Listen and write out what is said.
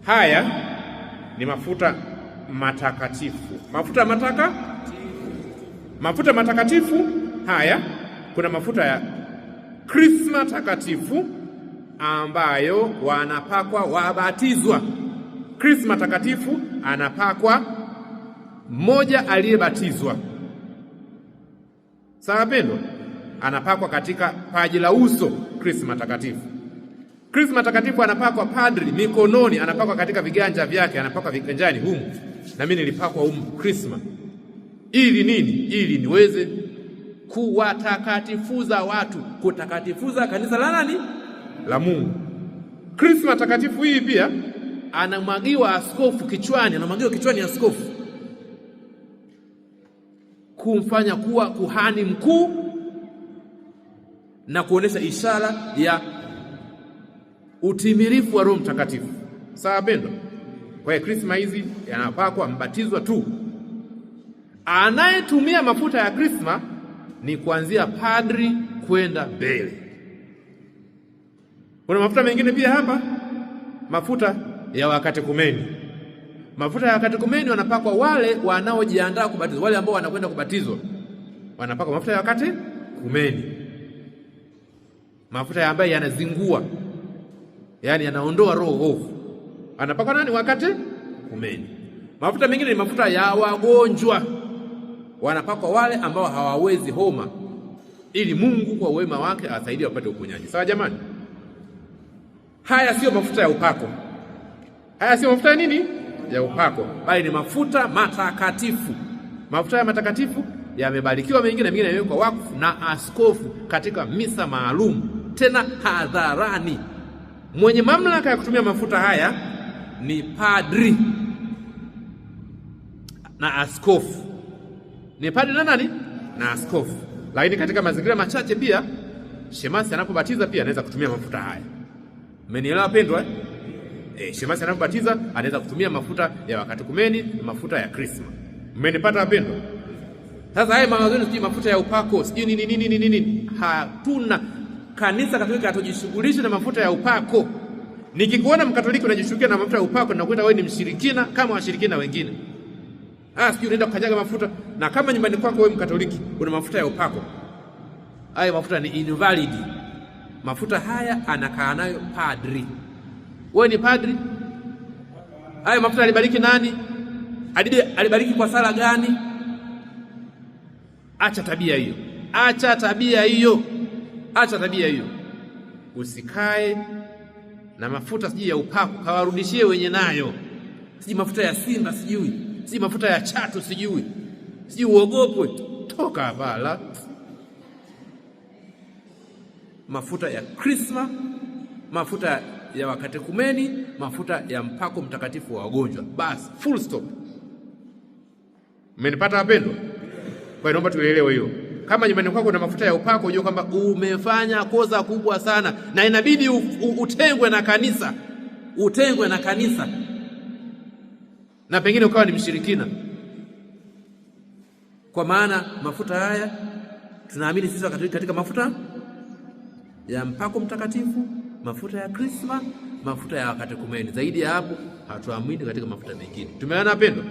Haya ni mafuta matakatifu. Mafuta matakatifu haya, kuna mafuta ya krisma takatifu ambayo wanapakwa wabatizwa. Krisma takatifu anapakwa mmoja aliyebatizwa. Sawa pendwa? Anapakwa katika paji la uso, krisma takatifu. Krisma takatifu anapakwa padri mikononi, anapakwa katika viganja vyake, anapakwa viganjani humu. Na mimi nilipakwa humu krisma. Ili nini? Ili niweze kuwatakatifuza watu, kutakatifuza kanisa la nani? La Mungu. Krisma takatifu hii pia anamwagiwa askofu kichwani, anamwagiwa kichwani askofu, kumfanya kuwa kuhani mkuu na kuonesha ishara ya utimilifu wa Roho Mtakatifu. Sawa pendwa? Kwa hiyo krisma hizi yanapakwa mbatizwa tu. Anayetumia mafuta ya krisma ni kuanzia padri kwenda mbele. Kuna mafuta mengine pia hapa, mafuta ya wakatekumeni. Mafuta ya wakatekumeni wanapakwa wale wanaojiandaa kubatizwa, wale ambao wanakwenda kubatizwa wanapakwa mafuta ya wakatekumeni. Mafuta ambayo yanazingua, yani yanaondoa roho ovu, anapakwa nani? Wakatekumeni. Mafuta mengine ni mafuta ya wagonjwa, wanapakwa wale ambao hawawezi homa, ili Mungu kwa wema wake asaidie wapate uponyaji. Sawa jamani? Haya sio mafuta ya upako. Haya sio mafuta ya nini? Ya upako, bali ni mafuta matakatifu. Mafuta ya matakatifu yamebarikiwa, mengine yamewekwa wakfu na askofu katika misa maalum, tena hadharani. Mwenye mamlaka ya kutumia mafuta haya ni padri na askofu. Ni padri na nani? Na askofu. Lakini katika mazingira machache pia shemasi anapobatiza pia anaweza kutumia mafuta haya. Mmenielewa pendwa? Shemasi anapobatiza anaweza kutumia mafuta ya wakatekumeni na mafuta ya krisma. Mmenipata wapendwa? Sasa haya mawazoni, sijui mafuta ya upako, sijui nini. Hatuna. Kanisa Katoliki hatujishughulishi na mafuta ya upako. Nikikuona Mkatoliki unajishughulisha na mafuta ya upako, na kwenda wewe ni mshirikina kama washirikina wengine. Sijui unaenda kukanyaga mafuta, na kama nyumbani kwako wewe Mkatoliki una mafuta ya upako, haya mafuta ni invalid. Mafuta haya anakaa nayo padri. Wewe ni padri? Haya mafuta alibariki nani? Alibariki kwa sala gani? Acha tabia hiyo. Acha tabia hiyo. Usikae na mafuta sijui ya upako, kawarudishie wenye nayo. Sijui mafuta ya simba, sijui mafuta ya chatu, sijui uogopwe. Toka hapa. Mafuta ya krisma, mafuta ya wakatekumeni, mafuta ya mpako mtakatifu wa wagonjwa. Basi, full stop. Mmenipata wapendwa? Kwa hiyo naomba tuelewe hiyo. Kama nyumbani kwako na mafuta ya upako, unajua kwamba umefanya kosa kubwa sana, na inabidi utengwe na kanisa. Na pengine ukawa ni mshirikina. Kwa maana mafuta haya tunaamini sisi Wakatoliki katika mafuta ya mpako mtakatifu, mafuta ya krisma, mafuta ya wakatekumeni. Zaidi ya hapo hatuamini katika mafuta mengine. Tumeona wapendwa?